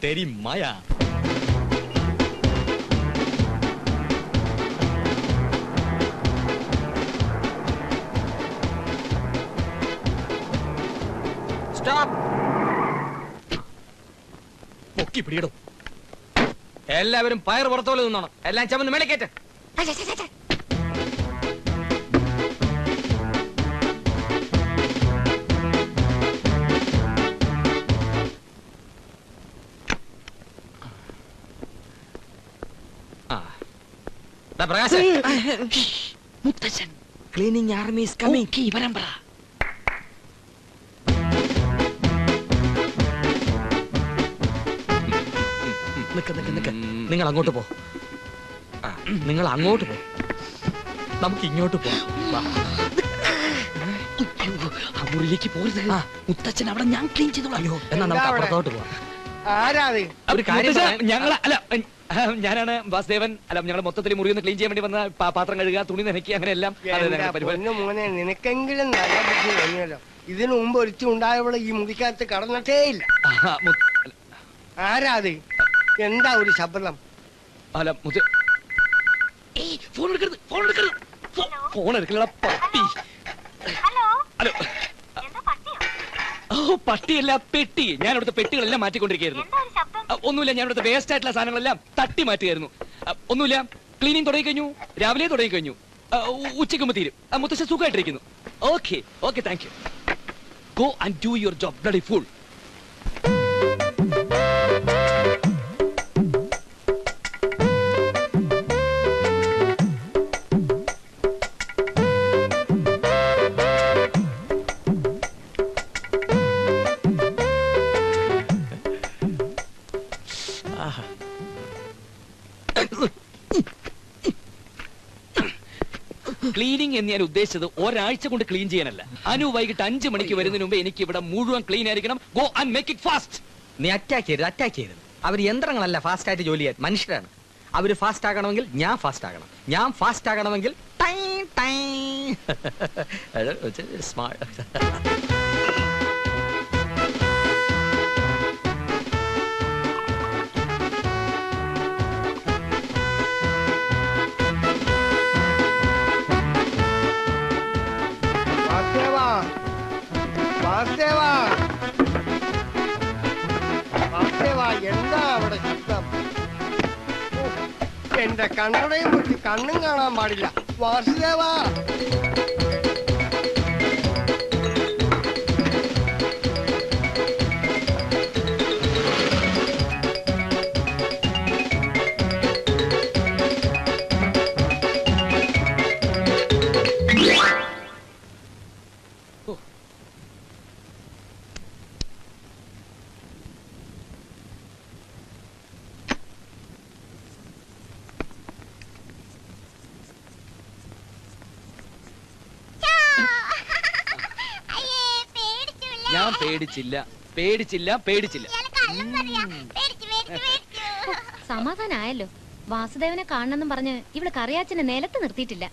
तेरी माया. Stop. പൊക്കി പിടിയിടും. എല്ലാവരും പയർ പുറത്തോലെ നിന്നോണം. എല്ലാം ചമന്ന് മേളിക്കേറ്റ്. പ്രകാശ്, മുത്തച്ഛൻ cleaning army is coming. Key വരാൻ പറ. നിങ്ങൾ അങ്ങോട്ട് പോ. നിങ്ങൾ അങ്ങോട്ട് പോ. നമുക്ക് ഇങ്ങോട്ട് പോ. ആ മുറിയിലേക്ക് പോരുത്. മുത്തച്ഛൻ അവിടെ ഞാൻ ക്ലീൻ ചെയ്തോളാം. അയ്യോ, എന്നാ നമുക്ക് അപ്പുറത്തോട്ട് പോവാം. ഒരു കാര്യം ഞങ്ങള് അല്ല, ഞാനാണ് വാസുദേവൻ. അല്ല, ഞങ്ങൾ മൊത്തത്തിൽ മുറി ഒന്ന് ക്ലീൻ ചെയ്യാൻ വേണ്ടി വന്ന പാത്രം കഴുകുക, തുണി നനയ്ക്കുക, അങ്ങനെ എല്ലാം. മോനെ, നിനക്കെങ്കിലും നല്ല ബുദ്ധി കഴിഞ്ഞല്ലോ. ഇതിനു മുമ്പ് ഒരുത്തി ഉണ്ടായവള് ഈ മുറിക്കകത്ത് കടന്നിട്ടേ ഇല്ല. ആരാത്? എന്താ ഒരു ശബ്ദം? അല്ല, ഫോൺ എടുക്കരുത്, ഫോൺ എടുക്കരുത്, ഫോൺ എടുക്കലടാ പട്ടി. ഹലോ. ഓ, പട്ടിയല്ല, പെട്ടി. ഞാൻ ഇവിടുത്തെ പെട്ടികളെല്ലാം മാറ്റിക്കൊണ്ടിരിക്കുകയായിരുന്നു. ഒന്നുമില്ല, ഞാൻ ഇവിടുത്തെ വേസ്റ്റ് ആയിട്ടുള്ള സാധനങ്ങളെല്ലാം തട്ടി മാറ്റുകയായിരുന്നു. ഒന്നുമില്ല, ക്ലീനിങ് തുടങ്ങി കഴിഞ്ഞു, രാവിലെ തുടങ്ങി കഴിഞ്ഞു, ഉച്ചയ്ക്കുമ്പോ തീരും. മുത്തശ്ശ സുഖമായിട്ടിരിക്കുന്നു. Okay, okay, thank you. Go and do your job, bloody fool. Cleaning എന്ന് ഞാൻ ഉദ്ദേശിച്ചത് ഒരാഴ്ച കൊണ്ട് ക്ലീൻ ചെയ്യാനല്ല. അനു വൈകിട്ട് 5 മണിക്ക് വരുന്നതിന് മുമ്പ് എനിക്ക് ഇവിടെ മുഴുവൻ ക്ലീൻ ആയിരിക്കണം. Go and make it fast. നീ അറ്റാക്ക് ചെയ്യരുത്. അവർ യന്ത്രങ്ങളല്ല, ഫാസ്റ്റ് ആയിട്ട് ജോലി ചെയ്യാൻ മനുഷ്യരാണ്. അവര് ഫാസ്റ്റ് ആകണമെങ്കിൽ ഞാൻ ഫാസ്റ്റ് ആകണം. ഞാൻ ഫാസ്റ്റ് ആകണമെങ്കിൽ സ്മാർട്ട്. എന്താ അവിടെ ശബ്ദം? എന്റെ കണ്ണടയും കുത്തി കണ്ണും കാണാൻ പാടില്ല. വാസുദേവാ, ഞാൻ പേടിച്ചില്ല. സമാധാനായല്ലോ. വാസുദേവനെ കാണണമെന്നും പറഞ്ഞ് ഇവിടെ കറിയാച്ചനെ നിലത്ത് നിർത്തിയിട്ടില്ല.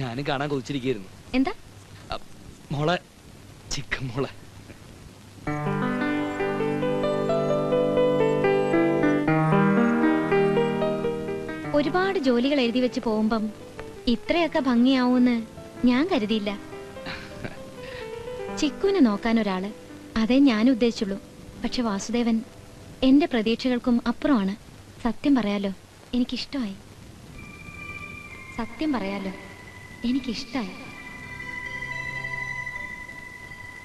ഞാനും കാണാൻ കൊതിച്ചിരിക്കുന്നു. എന്താ മോളെ? ചിക്കൻ മോളെ. ഒരുപാട് ജോലികൾ എഴുതി വെച്ച് പോകുമ്പം ഇത്രയൊക്കെ ഭംഗിയാവൂന്ന് ഞാൻ കരുതിയില്ല. ചിക്കുവിനെ നോക്കാൻ ഒരാള്, അതേ ഞാൻ ഉദ്ദേശിച്ചുള്ളൂ. പക്ഷെ വാസുദേവൻ എന്റെ പ്രതീക്ഷകൾക്കും അപ്പുറമാണ്. സത്യം പറയാലോ, എനിക്കിഷ്ടമായി.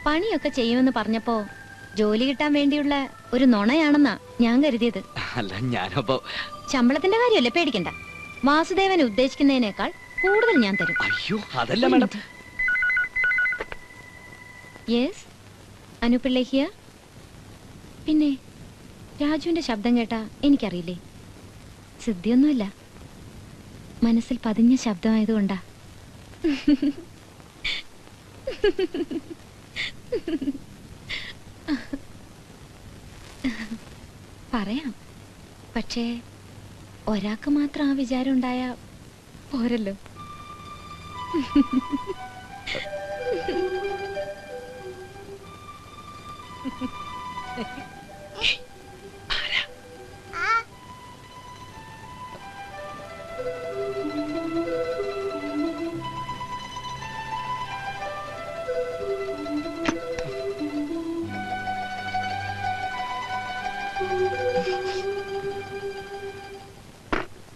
പണിയൊക്കെ ചെയ്യുമെന്ന് പറഞ്ഞപ്പോ ജോലി കിട്ടാൻ വേണ്ടിയുള്ള ഒരു നുണയാണെന്നാ ഞാൻ കരുതിയത്. അല്ല, ഞാനപ്പോ ശമ്പളത്തിന്റെ കാര്യമല്ലേ, പേടിക്കണ്ട. വാസുദേവൻ ഉദ്ദേശിക്കുന്നതിനേക്കാൾ കൂടുതൽ ഞാൻ തരും. അയ്യോ, അതല്ല മാഡം. Yes, അനുപിള്ള here. പിന്നെ രാജുവിന്റെ ശബ്ദം കേട്ടാ എനിക്കറിയില്ലേ, സിദ്ധിയൊന്നുമില്ല, മനസ്സിൽ പതിഞ്ഞ ശബ്ദമായതുകൊണ്ടാ. പറയാം, പക്ഷേ ഒരാൾക്ക് മാത്രം ആ വിചാരം ഉണ്ടായ പോരല്ലോ.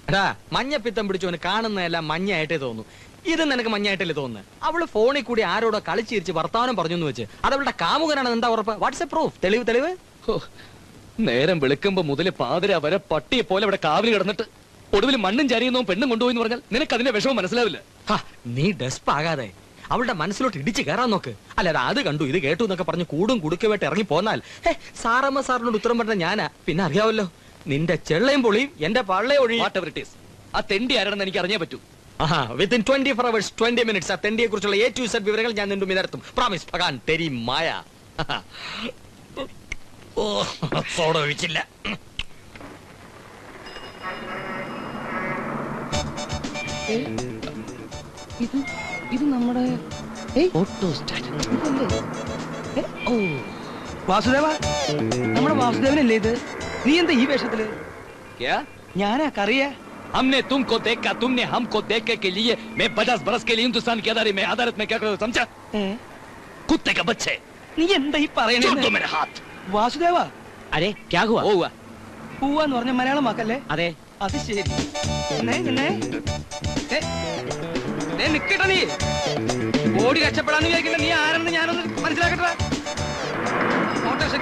എടാ മഞ്ഞപ്പിത്തം പിടിച്ചവന് കാണുന്നതെല്ലാം മഞ്ഞയായിട്ടേ തോന്നുന്നു. ഇത് നിനക്ക് മഞ്ഞായിട്ടല്ലേ തോന്നുന്നത്? അവള് ഫോണിൽ കൂടി ആരോടോ കളിച്ചിരിച്ച് വർത്താനം പറഞ്ഞു എന്ന് വെച്ച് അത് അവളുടെ കാമുകനാണെന്ന് എന്താ ഉറപ്പ്? വാട്സ്ആപ്പ് പ്രൂഫ്, തെളിവ്. നേരം വെളുക്കുമ്പോ മുതല് പാതിര വരെ പട്ടിയെ പോലെ ഇവിടെ കാവിൽ കിടന്നിട്ട് ഒടുവിൽ മണ്ണും ചരിയുന്നോ പെണ്ണും കൊണ്ടുപോയി എന്ന് പറഞ്ഞാൽ നിനക്ക് അതിന്റെ വിഷമം മനസ്സിലാവില്ല. നീ ഡെസ്പ് ആകാതെ അവളുടെ മനസ്സിലോട്ട് ഇടിച്ച് കയറാൻ നോക്ക്. അല്ലാതെ അത് കണ്ടു ഇത് കേട്ടു എന്നൊക്കെ പറഞ്ഞ് കൂടും കുടുക്കുമായിട്ട് ഇറങ്ങി പോന്നാൽ സാറമ്മ സാറിനോട് ഉത്തരം പറഞ്ഞ ഞാനാ. പിന്നെ അറിയാവല്ലോ, നിന്റെ ചെള്ളയും പൊളിയും എന്റെ പള്ളയെ ഒഴി. ആ തെണ്ടി ആരാണെന്ന് എനിക്ക് അറിഞ്ഞേ പറ്റൂ. വിത്തിൻ 24 hours 20 minutes ആ തെണ്ടിയെ കുറിച്ചുള്ള A to Z വിവരങ്ങൾ ഞാൻ നിന്റെ നിരത്തും. പ്രോമിസ്. ഭഗാൻ തെരി മായ. ഓ സോഡ ഒഴിച്ചില്ല. ഇത് നമ്മുടെ വാസുദേവ, നമ്മുടെ വാസുദേവനല്ലേ ഇത്? നീ എന്താ ഈ വേഷത്തില്? ഞാനാ കറിയ. हमने तुमको देखा, तुमने हमको देखने के लिए मैं 50 बरस के लिए हिंदुस्तान की अदालत में क्या करो समझा? कुत्ते का बच्चे. നീ എന്താ ഈ പറയണേ? छोड़ दो मेरा हाथ. വാസുദേവ, അരെ ക്യാ ഹുവാ? हुआ പൂവാന്ന് പറഞ്ഞ മലയാളം വാക്കല്ലേ? അതെ. അത് ശരി. നിക്കട്ടെ, നീ ഓടി രക്ഷപ്പെടാന്ന് വിചാരിക്കില്ല. നീ ആരെന്ന് ഞാനൊന്ന് മനസ്സിലാക്കട്ടെ. ഓട്ടോറിക്ഷ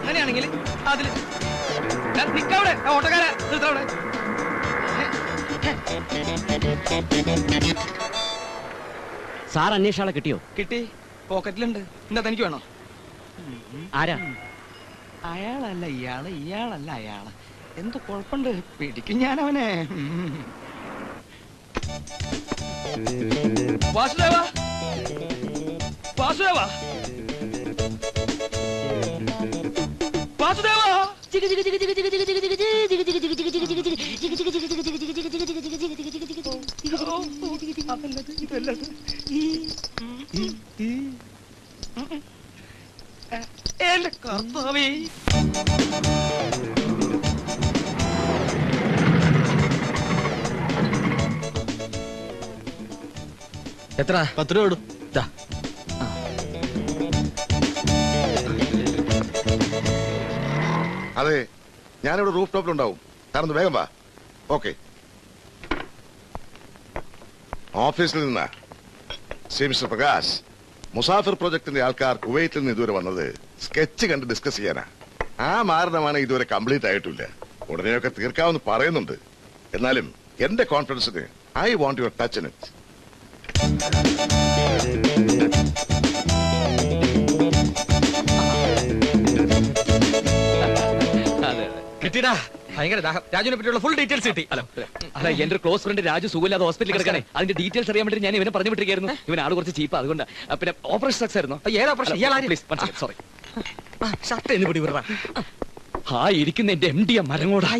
അങ്ങനെയാണെങ്കിൽ അതില് നിക്കവിടെ ഓട്ടോക്കാരെ അവിടെ. സാർ അന്വേഷണ കിട്ടിയോ? കിട്ടി, പോക്കറ്റിലുണ്ട്. എന്താ തനിക്ക് വേണോ? ആരാ? അയാളല്ല ഇയാള്, ഇയാളല്ല അയാള്. എന്തോ കുഴപ്പമുണ്ട്, പിടിക്കും ഞാൻ അവനെ. വാസുദേവ, വാസുദേവ, വാസുദേവ. എന്റെ കർത്താവേ. എത്ര? 10 രൂപ കൊടു. അതെ, ഞാനിവിടെ റൂഫ് ടോപ്പിലുണ്ടാവും. കാരണം വേഗം വാ. ഓക്കെ. ഓഫീസിൽ നിന്നാ മിസ്റ്റർ പ്രകാശ്, മുസാഫിർ പ്രോജക്ടിന്റെ ആൾക്കാർ കുവൈറ്റിൽ നിന്ന് ഇതുവരെ വന്നത് സ്കെച്ച് കണ്ട് ഡിസ്കസ് ചെയ്യാനാ. ആ മാരണമാണ് ഇതുവരെ കംപ്ലീറ്റ് ആയിട്ടില്ല. ഉടനെയൊക്കെ തീർക്കാമെന്ന് പറയുന്നുണ്ട്. എന്നാലും എന്റെ കോൺഫിഡൻസിന് I want your touch in it. കിട്ടിടാ. ഭയങ്കര ദാഹം. രാജുവിനെ പറ്റിയുള്ള ഫുൾ ഡീറ്റെയിൽസ് കിട്ടി. അല്ല, എന്റെ ക്ലോസ് ഫ്രണ്ട് രാജു സുഖമില്ലാതെ ഹോസ്പിറ്റലിൽ കിടക്കണേ. അതിന്റെ ഡീറ്റെയിൽസ് അറിയാൻ വേണ്ടി ഞാൻ ഇവനെ പറഞ്ഞു വിട്ടിരിക്കുന്നു. ഇവൻ ആള് കുറച്ച് ചീപ്പ്, അതുകൊണ്ട്. പിന്നെ ഓപ്പറേഷൻ സക്സസ് ആയിരുന്നു. ഏതാ ഓപ്പറേഷൻ? സോറി. ഷർട്ട് എന്ന് പിടി വിടറാ. ഇരിക്കുന്ന എന്റെ MD മരങ്ങോടാ.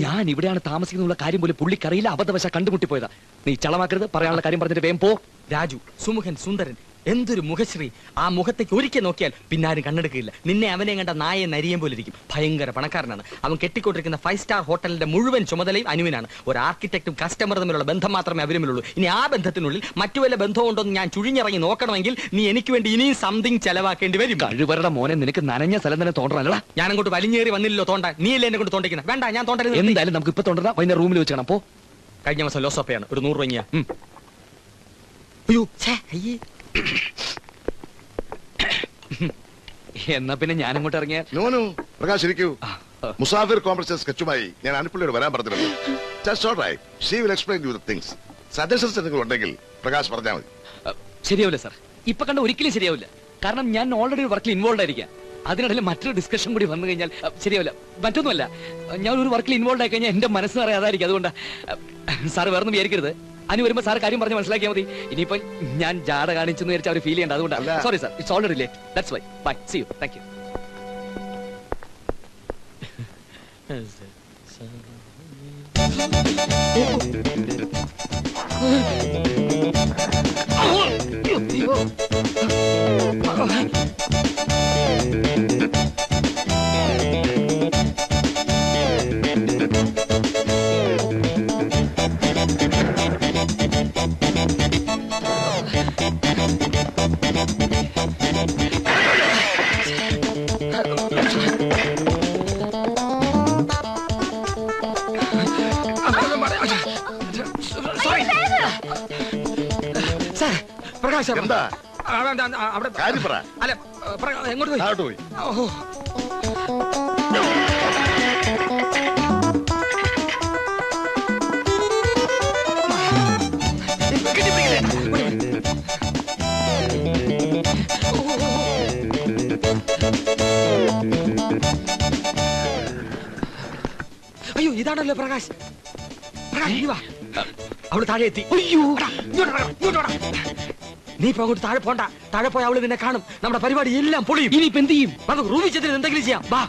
ഞാൻ ഇവിടെയാണ് താമസിക്കുന്ന കാര്യം പോലും പുള്ളിക്കറിയില്ല. അബദ്ധവശ കണ്ടുമുട്ടിപ്പോയതാ. നീ ചളമാക്കരുത്. പറയാനുള്ള കാര്യം പറഞ്ഞിട്ട് വേഗം പോ. രാജു സുമുഖൻ സുന്ദരൻ, എന്തൊരു മുഖശ്രീ. ആ മുഖത്തേക്ക് ഒരിക്കൽ നോക്കിയാൽ പിന്നാരും കണ്ണെടുക്കില്ല. നിന്നെ അവനെ കണ്ട നായെ നരിയം പോലെ ഇരിക്കും. ഭയങ്കര പണക്കാരനാണ്. അവൻ കെട്ടിക്കൊണ്ടിരിക്കുന്ന 5 സ്റ്റാർ ഹോട്ടലിന്റെ മുഴുവൻ ചുമതലയും അനുവിനാണ്. ഒരു ആർക്കിടെക്റ്റും കസ്റ്റമർ തമ്മിലുള്ള ബന്ധം മാത്രമേ അവരുമില്ലുള്ളൂ. ഇനി ആ ബന്ധത്തിനുള്ളിൽ മറ്റു വല്ല ബന്ധമുണ്ടോ എന്ന് ഞാൻ ചുഴിഞ്ഞിറങ്ങി നോക്കണമെങ്കിൽ നീ എനിക്ക് വേണ്ടി ഇനിയും സംതിങ് ചെലവാക്കേണ്ടി വരും. കഴിവരുടെ മോനെ, നിനക്ക് നനഞ്ഞ സ്ഥലം തന്നെ തോന്നണല്ല. ഞാൻ അങ്ങോട്ട് വലിഞ്ഞേറി വന്നില്ലല്ലോ തോണ്ടാൻ. നീ അല്ലേ എന്നെ കൊണ്ട് തോണ്ടിക്കുന്നത്? വേണ്ട, ഞാൻ തോണ്ടരുത്. എന്തായാലും നമുക്ക് ഇപ്പൊ തോണ്ടണം. അതിന്റെ റൂമിൽ വെച്ചാണ്. അപ്പോ കഴിഞ്ഞ മാസം ലോസപ്പയാണ് ഒരു 100 രൂപ. അയ്യോ, എന്നാ പിന്നെ ഞാൻ അങ്ങോട്ട് ഇറങ്ങിയ. നോനു പ്രകാശ് ഇരിക്കൂ. മുസാഫിർ കോംപ്ലക്സ് സ്കെച്ചുമായി ഞാൻ അനുപ്പിള്ളിയോട് വരാൻ പറഞ്ഞിട്ടുണ്ട്. Just all right, she will explain you the things. Suggestions എന്തെങ്കിലും ഉണ്ടെങ്കിൽ പ്രകാശ് പറഞ്ഞാൽ മതി. ശരിയാവില്ല സാർ, ഇപ്പൊ കണ്ട ഒരിക്കലും ശരിയാവില്ല. കാരണം ഞാൻ ഓൾറെഡി ഒരു വർക്കിൽ ഇൻവോൾവ് ആയിരിക്കാം. അതിനിടയിൽ മറ്റൊരു ഡിസ്കഷൻ കൂടി വന്നു കഴിഞ്ഞാൽ ശരിയാവില്ല. മറ്റൊന്നുമല്ല, ഞാൻ ഒരു വർക്കിൽ ഇൻവോൾവ് ആയി കഴിഞ്ഞാൽ എന്റെ മനസ്സ് അറിയാതായിരിക്കും. അതുകൊണ്ട് സാർ വേറൊന്നും വിചാരിക്കരുത്. അനി വരുമ്പോ സാർ കാര്യം പറഞ്ഞ് മനസ്സിലാക്കിയാൽ മതി. ഇനിയിപ്പോ ഞാൻ ജാട കാണിച്ചെന്ന് വിചാരിച്ച അവർ ഫീൽ ചെയ്യേണ്ട. അതുകൊണ്ട് sorry sir, it's already late. That's why. Bye, see you. Thank you. Prakash എന്താ അവിടെ കാര്യം പറ. അല്ല എങ്ങോട്ട് പോയി? താഴോട്ട് പോയി. ഓഹോ. അയ്യോ ഇതാണല്ലോ പ്രകാശ്. പ്രകാശ് നീ വാ. അവള് താഴെ എത്തി. അയ്യോ നീ ഇപ്പൊ അങ്ങോട്ട് താഴെ പോണ്ട. താഴെ പോയി അവള് നിന്നെ കാണും. നമ്മുടെ പരിപാടി എല്ലാം പൊളിയും. ഇനിയിപ്പോ എന്ത് ചെയ്യും? നമുക്ക് റൂമിൽ ചെന്നിട്ട് എന്തെങ്കിലും ചെയ്യാം. വാ.